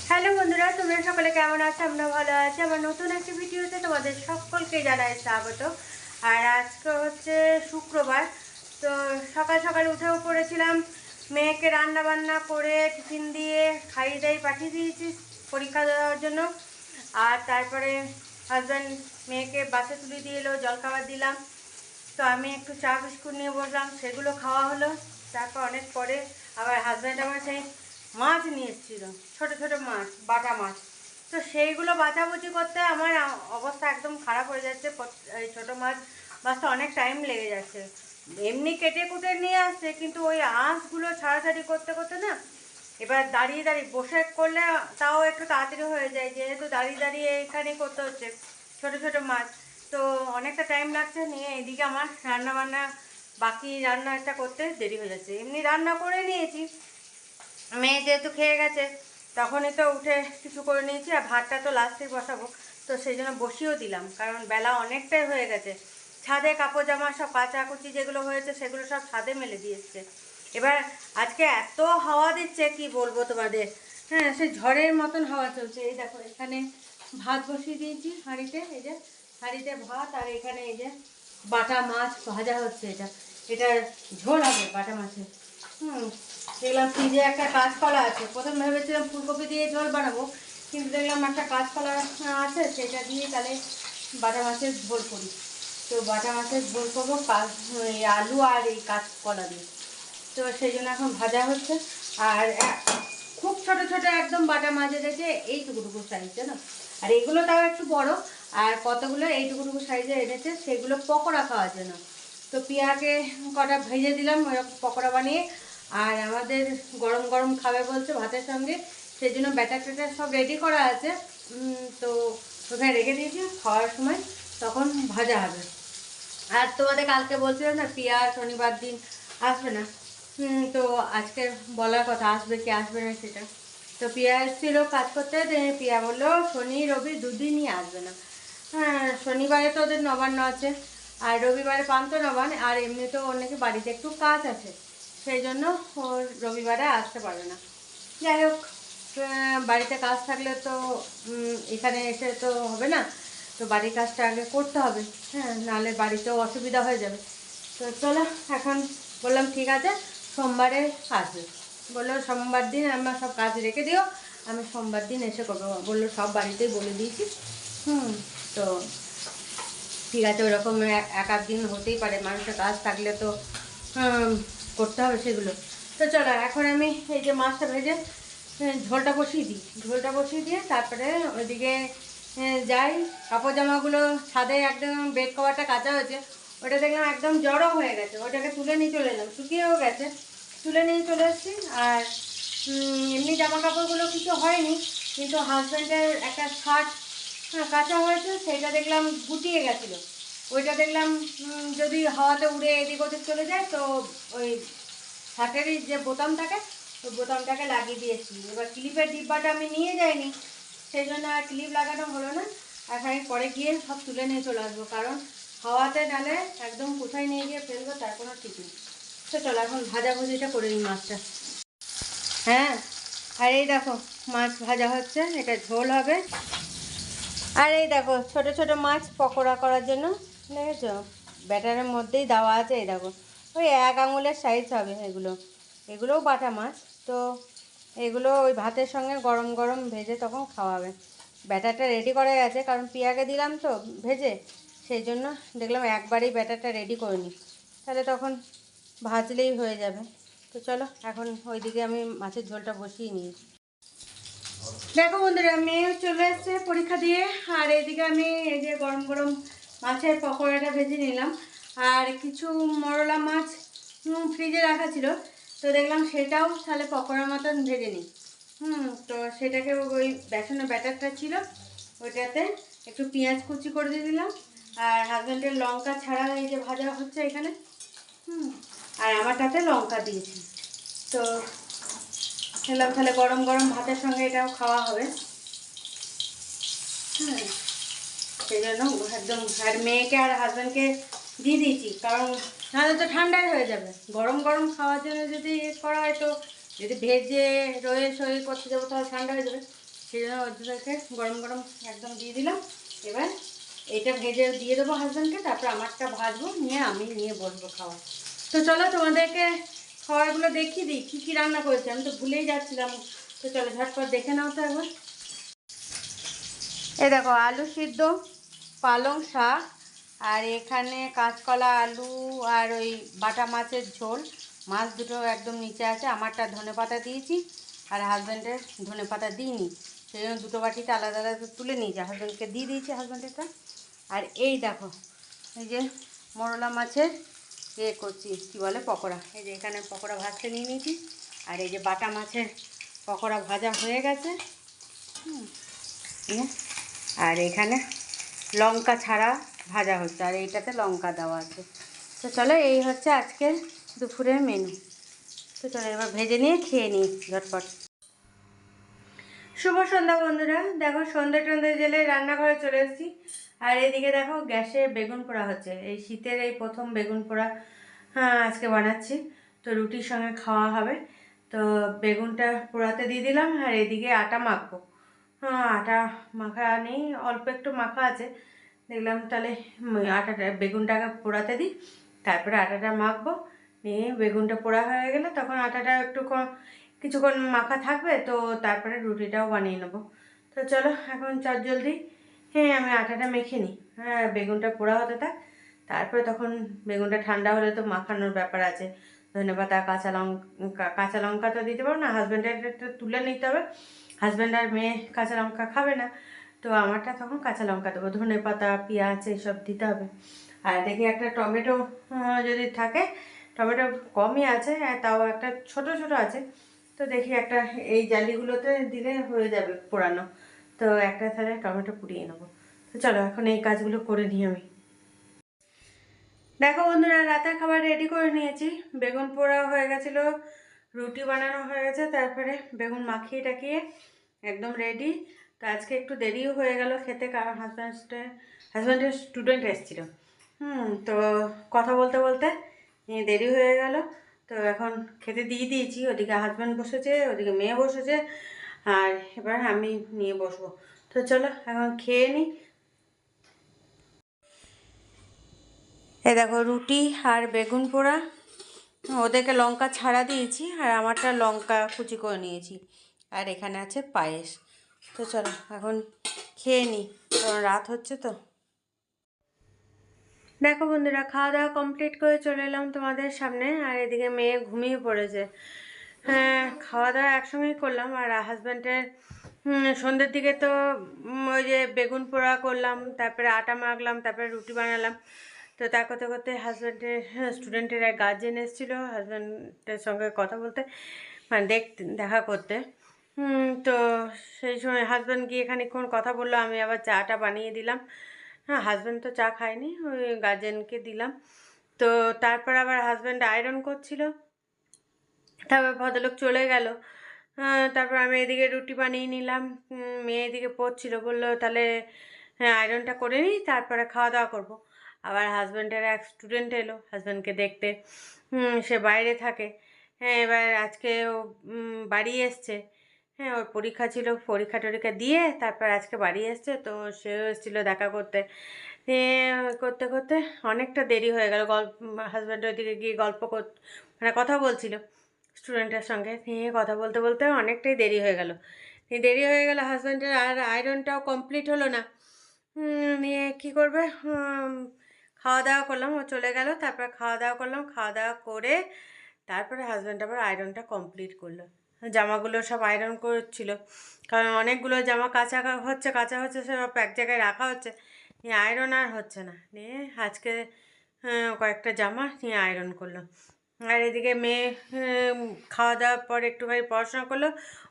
Hello বন্ধুরা, তোমরা সকলে কেমন আছো? আমরা ভালো আছি। আমার নতুন একটি ভিডিওতে তোমাদের সকলকে জানাই স্বাগত। আর আজকে হচ্ছে শুক্রবার, তো সকাল সকাল উঠেও পড়েছিলাম। মেয়েকে রান্না বান্না করে টিফিন দিয়ে খাইয়ে দাইয়ে পাঠিয়ে দিয়েছি পরীক্ষা দেওয়ার জন্য। আর তারপরে হাজব্যান্ড মেয়েকে বাসে তুলে দিয়ে এলো, জলখাবার দিলাম। তো আমি একটু চা বিস্কুট নিয়ে বসলাম, সেগুলো খাওয়া হলো। তারপর অনেক পরে আবার হাজব্যান্ড আমার সেই মাছ নিয়ে এসেছিলো, ছোটো ছোটো মাছ, বাটা মাছ। তো সেইগুলো বাছাবুচি করতে আমার অবস্থা একদম খারাপ হয়ে যাচ্ছে। এই ছোটো মাছ বাছতে অনেক টাইম লেগে যাচ্ছে। এমনি কেটে কুটে নিয়ে আসছে, কিন্তু ওই আঁশগুলো ছাড়াছাড়ি করতে করতে না, এবার দাঁড়িয়ে দাঁড়িয়ে বসে করলে তাও একটু তাড়াতাড়ি হয়ে যায়, যেহেতু দাঁড়িয়ে দাঁড়িয়ে এখানে করতে হচ্ছে ছোটো ছোটো মাছ। তো অনেকটা টাইম লাগছে নিয়ে, এদিকে আমার রান্না বান্না বাকি রান্নাটা করতে দেরি হয়ে যাচ্ছে। এমনি রান্না করে নিয়েছি, মেয়ে যেহেতু খেয়ে গেছে তখনই তো উঠে কিছু করে নিয়েছি। আর ভাতটা তো লাস্টেই বসাবো, তো সেই জন্য বসিয়েও দিলাম, কারণ বেলা অনেকটাই হয়ে গেছে। ছাদে কাপড় জামা সব কাচাকুচি যেগুলো হয়েছে সেগুলো সব ছাদে মেলে দিয়েছে। এবার আজকে এত হাওয়া দিচ্ছে কি বলবো তোমাদের। হ্যাঁ, সে ঝড়ের মতন হাওয়া চলছে। এই দেখো, এখানে ভাত বসিয়ে দিয়েছি হাঁড়িতে, এই যে হাঁড়িতে ভাত, আর এখানে এই যে বাটা মাছ ভাজা হচ্ছে। এটার ঝোল হবে বাটা মাছের। দেখলাম ফ্রিজে একটা কাঁচকলা আছে। প্রথম ভেবেছিলাম ফুলকপি দিয়ে ঝোল বানাবো, কিন্তু দেখলাম একটা কাঁচকলা আছে, সেটা দিয়ে তাহলে বাটা মাছের ঝোল করি। তো বাটা মাছের ঝোল করবো আলু আর এই কাঁচকলা দিয়ে। তো সেই জন্য এখন ভাজা হচ্ছে। আর খুব ছোট ছোট একদম বাটা মাছ এনেছে, এইটুকুটুকু সাইজ, জানো। আর এগুলো তাও একটু বড়। আর কতগুলো এইটুকুটুকু সাইজে এনেছে, সেগুলো পকোড়া খাওয়ার জন্য। তো পিয়াকে কটা ভেজে দিলাম ওরকম পকোড়া বানিয়ে। আর আমাদের গরম গরম খাবে বলছে ভাতের সঙ্গে, সেই জন্য ব্যাটার ট্যাটার সব রেডি করা আছে। তো ওখানে রেখে দিয়েছি, খাওয়ার সময় তখন ভাজা হবে। আর তোমাদের কালকে বলছিলাম না পিয়া শনিবার দিন আসবে না। তো আজকে বলার কথা আসবে কি আসবে না সেটা। তো পিয়া এসেছিলো কাজ করতে, পিয়া বললো শনি রবি দুদিনই আসবে না। হ্যাঁ, শনিবারে তো ওদের নবান্ন আছে, আর রবিবারে পান্ত নবান্ন, আর এমনিতেও ওর নাকি বাড়িতে একটু কাজ আছে, সেই জন্য ওর রবিবারে আসতে পারবে না। যাই হোক, বাড়িতে কাজ থাকলে তো এখানে এসে তো হবে না। তো বাড়ির কাজটা আগে করতে হবে, হ্যাঁ, নাহলে বাড়িতেও অসুবিধা হয়ে যাবে। তো চলো, এখন বললাম ঠিক আছে সোমবারে আসবে। বললো সোমবার দিন আমার সব কাজ রেখে দিও, আমি সোমবার দিন এসে করবো। বললো সব বাড়িতেই বলে দিয়েছি। তো ঠিক আছে, ওরকম এক আধ দিন হতেই পারে, মানুষের কাজ থাকলে তো করতে হবে সেগুলো। তো চলো, এখন আমি এই যে মাছটা ভেজে ঝোলটা বসিয়ে দিই। ঝোলটা বসিয়ে দিয়ে তারপরে ওইদিকে যাই। কাপড় জামাগুলো ছাদে একদম বেড কভারটা কাচা হয়েছে, ওটা দেখলাম একদম জড়ো হয়ে গেছে, ওটাকে তুলে নিয়ে চলে এলাম, শুকিয়েও গেছে, তুলে নিয়ে চলে এসেছি। আর এমনি জামা কাপড়গুলো কিছু হয়নি, কিন্তু হাজব্যান্ডের একটা শার্ট কাঁচা হয়েছে, সেটা দেখলাম গুটিয়ে গেছিলো। ওইটা দেখলাম যদি হাওয়াতে উড়ে এদিক ওদিক চলে যায়, তো ওই শার্টেরই যে বোতাম থাকে ওই বোতামটাকে লাগিয়ে দিয়েছি। এবার ক্লিপের ডিব্বাটা আমি নিয়ে যাইনি, সেই জন্য আর ক্লিপ লাগানো হলো না। আর খানিক পরে গিয়ে সব তুলে নিয়ে চলে আসবো, কারণ হাওয়াতে নালে একদম কোথায় নিয়ে গিয়ে ফেলবো তার কোনো ঠিক নেই। তো চলো, এখন ভাজাভুজিটা করে নিই মাছটা। হ্যাঁ, আর এই দেখো মাছ ভাজা হচ্ছে, এটা ঝোল হবে। আর এই দেখো ছোট ছোট মাছ পকোড়া করার জন্য, দেখেছো ব্যাটারের মধ্যেই দেওয়া আছে। এই দেখো ওই 1 আঙুলের সাইজ হবে এগুলো, এগুলোও বাটা মাছ। তো এগুলো ওই ভাতের সঙ্গে গরম গরম ভেজে তখন খাওয়াবে। ব্যাটারটা রেডি করা গেছে, কারণ পিয়াকে দিলাম তো ভেজে, সেই জন্য দেখলাম একবারেই ব্যাটারটা রেডি করে নিই, তাহলে তখন ভাজলেই হয়ে যাবে। তো চলো, এখন ওইদিকে আমি মাছের ঝোলটা বসিয়ে নিয়েছি। দেখো বন্ধুরা, মেয়ে চলে এসছে পরীক্ষা দিয়ে, আর এদিকে আমি এই যে গরম গরম মাছের পকোড়াটা ভেজে নিলাম। আর কিছু মরলা মাছ ফ্রিজে রাখা ছিল, তো দেখলাম সেটাও তাহলে পকোড়ার মতন ভেজে নিই। তো সেটাকে ওই বেসনের ব্যাটারটা ছিল, ওইটাতে একটু পেঁয়াজ কুচি করে দিয়ে দিলাম। আর হাজব্যান্ডের লঙ্কা ছাড়া এই যে ভাজা হচ্ছে এখানে, আর আমারটাতে লঙ্কা দিয়েছি। তো খেলাম, তাহলে গরম গরম ভাতের সঙ্গে এটাও খাওয়া হবে। সেই জন্য একদম, আর মেয়েকে আর হাজব্যান্ডকে দিয়ে দিয়েছি, কারণ নাহলে তো ঠান্ডাই হয়ে যাবে। গরম গরম খাওয়ার জন্য যদি করা হয়, তো যদি ভেজে রয়ে সয়ে করতে যাবো তাহলে ঠান্ডা হয়ে যাবে। সেই জন্য ওদেরকে গরম গরম একদম দিয়ে দিলাম। এবার এটা ভেজে দিয়ে দেবো হাজব্যান্ডকে, তারপর আমারটা ভাজবো, নিয়ে আমি নিয়ে বসবো খাওয়া। তো চলো তোমাদেরকে খাওয়ারগুলো দেখিয়ে দিই কী কী রান্না করেছি, আমি তো ভুলেই যাচ্ছিলাম। তো চলো ঝটপট দেখে নাও তো একবার। এই দেখো আলু সিদ্ধ, পালং শাক, আর এখানে কাঁচকলা, আলু, আর ওই বাটা মাছের ঝোল। মাছ দুটো একদম নিচে আছে, আমারটা ধনেপাতা দিয়েছি আর হাজব্যান্ডের ধনেপাতা দিইনি, সেই জন্য দুটো বাটিতে আলাদা আলাদা তুলে নিয়েছি, হাজব্যান্ডকে দিয়ে দিয়েছি হাজব্যান্ডেরটা। আর এই দেখো এই যে মোরলা মাছের করছি কী বলে পকোড়া, এই যে এখানে পকোড়া ভাজতে নিয়ে নিয়েছি। আর এই যে বাটা মাছের পকোড়া ভাজা হয়ে গেছে। আর এখানে লঙ্কা ছাড়া ভাজা হচ্ছে, আর এইটাতে লঙ্কা দেওয়া আছে। তো চলো এই হচ্ছে আজকের দুপুরের মেনু। তো চলো এবার ভেজে নিয়ে খেয়ে নিই ঝটপট। শুভ সন্ধ্যা বন্ধুরা, দেখো সন্ধ্যে টন্ধে জেলে রান্নাঘরে চলে এসেছি। আর এদিকে দেখো গ্যাসে বেগুন পোড়া হচ্ছে, এই শীতের এই প্রথম বেগুন পোড়া আজকে বানাচ্ছি। তো রুটির সঙ্গে খাওয়া হবে। তো বেগুনটা পোড়াতে দিয়ে দিলাম, আর এদিকে আটা মাখবো। আটা মাখা নেই, অল্প একটু মাখা আছে, দেখলাম তাহলে আটাটা বেগুনটাকে পোড়াতে দিই, তারপরে আটাটা মাখবো। নিয়ে বেগুনটা পোড়া হয়ে গেলে তখন আটাটা একটু কিছুক্ষণ মাখা থাকবে, তো তারপরে রুটিটাও বানিয়ে নেবো। তো চলো এখন চটজলদি আমি আটাটা মেখে নিই, বেগুনটা পোড়া হতে থাক, তারপরে তখন বেগুনটা ঠান্ডা হলে তো মাখানোর ব্যাপার আছে। ধনেপাতা, কাঁচা লঙ্কা তো দিতে পারবো না, হাজব্যান্ডের তুলে নিতে হবে, হাজব্যান্ড আর মেয়ে কাঁচা লঙ্কা খাবে না, তো আমারটা তখন কাঁচা লঙ্কা দেবো, ধনেপাতা, পেঁয়াজ এইসব দিতে হবে। আর দেখি একটা টমেটো যদি থাকে, টমেটো কমই আছে, তাও একটা ছোট ছোট আছে, তো দেখি একটা এই জালিগুলোতে দিলে হয়ে যাবে পোড়ানো। তো একটা তাহলে টমেটো পুড়িয়ে নেবো। তো চলো এখন এই কাজগুলো করে নিই আমি। দেখো বন্ধুরা, রাতের খাবার রেডি করে নিয়েছি, বেগুন পোড়া হয়ে গেছিলো, রুটি বানানো হয়ে গেছে, তারপরে বেগুন মাখিয়ে টাকিয়ে একদম রেডি। তো আজকে একটু দেরিও হয়ে গেল খেতে, কারণ হাজব্যান্ডের স্টুডেন্ট এসেছিলো। তো কথা বলতে বলতে দেরি হয়ে গেল। তো এখন খেতে দিয়ে দিয়েছি, ওদিকে হাজব্যান্ড বসেছে, ওদিকে মেয়ে বসেছে, আর এবার আমি নিয়ে বসবো। তো চলো এখন খেয়ে নিই। এ দেখো রুটি আর বেগুন পোড়া, ওদেরকে লঙ্কা ছাড়া দিয়েছি, আর আমারটা লঙ্কা কুচি করে নিয়েছি, আর এখানে আছে পায়েস। তো চলো এখন খেয়ে নিই, কারণ রাত হচ্ছে তো। দেখো বন্ধুরা, খাওয়া দাওয়া কমপ্লিট করে চলে এলাম তোমাদের সামনে, আর এদিকে মেয়ে ঘুমিয়ে পড়েছে। খাওয়া দাওয়া একসঙ্গেই করলাম, আর হাজব্যান্ডের সন্ধ্যের দিকে তো ওই যে বেগুন পোড়া করলাম, তারপরে আটা মাখলাম, তারপরে রুটি বানালাম। তো তা করতে করতে হাজব্যান্ডের স্টুডেন্টের এক গার্জেন এসেছিলো হাজব্যান্ডের সঙ্গে কথা বলতে, মানে দেখা করতে। তো সেই সময় হাজব্যান্ড গিয়ে খানিকক্ষণ কথা বললো, আমি আবার চাটা বানিয়ে দিলাম। হাজব্যান্ড তো চা খায়নি, ওই গার্জেনকে দিলাম। তো তারপর আবার হাজব্যান্ড আয়রন করছিল, তারপর ভদ্রলোক চলে গেল। তারপর আমি এদিকে রুটি বানিয়ে নিলাম, মেয়ে এদিকে পড়ছিল, বললো তাহলে আয়রনটা করে নিই, তারপরে খাওয়া দাওয়া করবো। আবার হাজব্যান্ডের এক স্টুডেন্ট এলো হাজব্যান্ডকে দেখতে, সে বাইরে থাকে। এবার আজকে ও বাড়ি এসছে, ওর পরীক্ষা ছিল, পরীক্ষা টরীক্ষা দিয়ে তারপর আজকে বাড়ি এসছে, তো সেও এসেছিলো দেখা করতে। করতে করতে অনেকটা দেরি হয়ে গেল, হাজব্যান্ড ওইদিকে গিয়ে মানে কথা বলছিল স্টুডেন্টের সঙ্গে, নিয়ে কথা বলতে বলতে অনেকটাই দেরি হয়ে গেল। হাজব্যান্ডের আর আয়রনটাও কমপ্লিট হলো না। নিয়ে কী করবে, খাওয়া দাওয়া করলাম, ও চলে গেল, তারপর খাওয়া দাওয়া করলাম, খাওয়া দাওয়া করে তারপরে হাজব্যান্ড আবার আয়রনটা কমপ্লিট করলো। জামাগুলো সব আয়রন করছিল, কারণ অনেকগুলো জামা কাঁচা হচ্ছে, সব এক জায়গায় রাখা হচ্ছে, নিয়ে আয়রন আর হচ্ছে না, নিয়ে আজকে কয়েকটা জামা নিয়ে আয়রন করলো। আর এদিকে মেয়ে খাওয়া দাওয়ার পর একটুখানি পড়াশোনা করলো,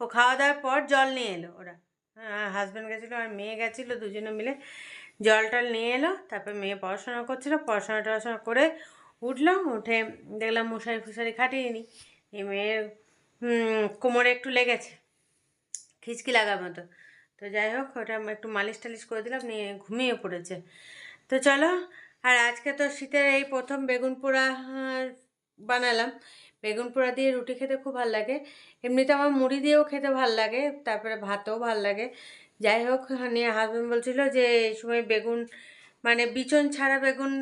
ও খাওয়া দাওয়ার পর জল নিয়ে এলো, ওরা হাজব্যান্ড গেছিলো আর মেয়ে গেছিলো, দুজনে মিলে জল টল নিয়ে এলো। তারপর মেয়ে পড়াশোনা করছিলো, টড়াশোনা করে উঠলাম, উঠে দেখলাম মশারি ফুশারি খাটিয়ে নিই, এই মেয়ের কোমরে একটু লেগেছে, খিচকি লাগার মতো। তো যাই হোক, ওটা একটু মালিশ টালিশ করে দিলাম, নিয়ে ঘুমিয়ে পড়েছে। তো চলো, আর আজকে তো শীতের এই প্রথম বেগুন পোড়া বানালাম। বেগুন পোড়া দিয়ে রুটি খেতে খুব ভালো লাগে। এমনিতে আমার মুড়ি দিয়েও খেতে ভালো লাগে, তারপরে ভাতও ভালো লাগে। যাই হোক, নিয়ে হাজব্যান্ড বলছিল যে এই সময় বেগুন মানে বিচন ছাড়া বেগুন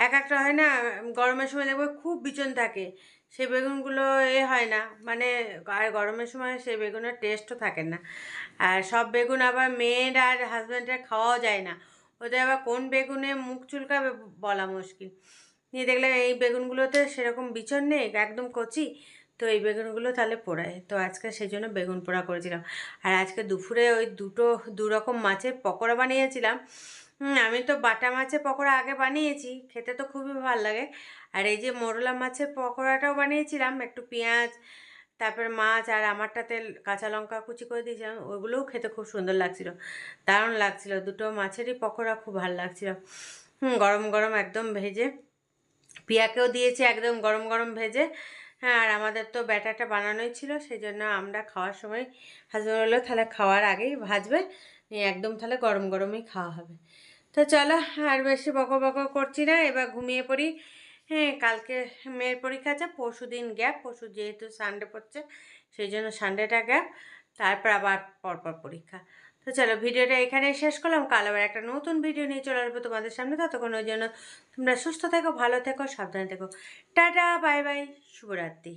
এক একটা হয় না, গরমের সময় দেখবে খুব বিচন থাকে, সেই বেগুনগুলো হয় না মানে, আর গরমের সময় সেই বেগুনের টেস্টও থাকে না। আর সব বেগুন আবার মেয়ের আর হাজব্যান্ডের খাওয়াও যায় না, ওদের আবার কোন বেগুনে মুখ চুলকাবে বলা মুশকিল। নিয়ে দেখলাম এই বেগুনগুলোতে সেরকম বিচন নেই, একদম কচি, তো এই বেগুনগুলো তাহলে পোড়ায়, তো আজকে সেই জন্য বেগুন পোড়া করেছিলাম। আর আজকে দুপুরে ওই দু রকম মাছের পকোড়া বানিয়েছিলাম। আমি তো বাটা মাছের পকোড়া আগে বানিয়েছি, খেতে তো খুবই ভালো লাগে। আর এই যে মোরলা মাছের পকোড়াটাও বানিয়েছিলাম, একটু পেঁয়াজ, তারপর মাছ আর আমারটাতে কাঁচা লঙ্কা কুচি করে দিয়েছিলাম, ওইগুলোও খেতে খুব সুন্দর লাগছিল, দারুণ লাগছিল। দুটো মাছেরই পকোড়া খুব ভালো লাগছিল। গরম গরম একদম ভেজে, পিয়াকেও দিয়েছি একদম গরম গরম ভেজে। হ্যাঁ, আর আমাদের তো ব্যাটারটা বানানোই ছিল, সেই জন্য আমরা খাওয়ার সময় হাজব্যান্ড বললো তাহলে খাওয়ার আগেই ভাজবে, একদম তাহলে গরম গরমই খাওয়া হবে। তো চলো, আর বেশি বকো বকো করছি না, এবার ঘুমিয়ে পড়ি। হ্যাঁ, কালকে মেয়ের পরীক্ষা আছে, পরশু দিন গ্যাপ, পরশু যেহেতু সানডে পড়ছে সেই জন্য সানডেটা গ্যাপ, তারপর আবার পরপর পরীক্ষা। তো চলো, ভিডিওটা এখানেই শেষ করলাম, কাল আবার একটা নতুন ভিডিও নিয়ে চলে আসবো তোমাদের সামনে। ততক্ষণ ওই জন্য তোমরা সুস্থ থেকো, ভালো থেকো, সাবধানে থেকো। টাটা, বাই বাই, শুভরাত্রি।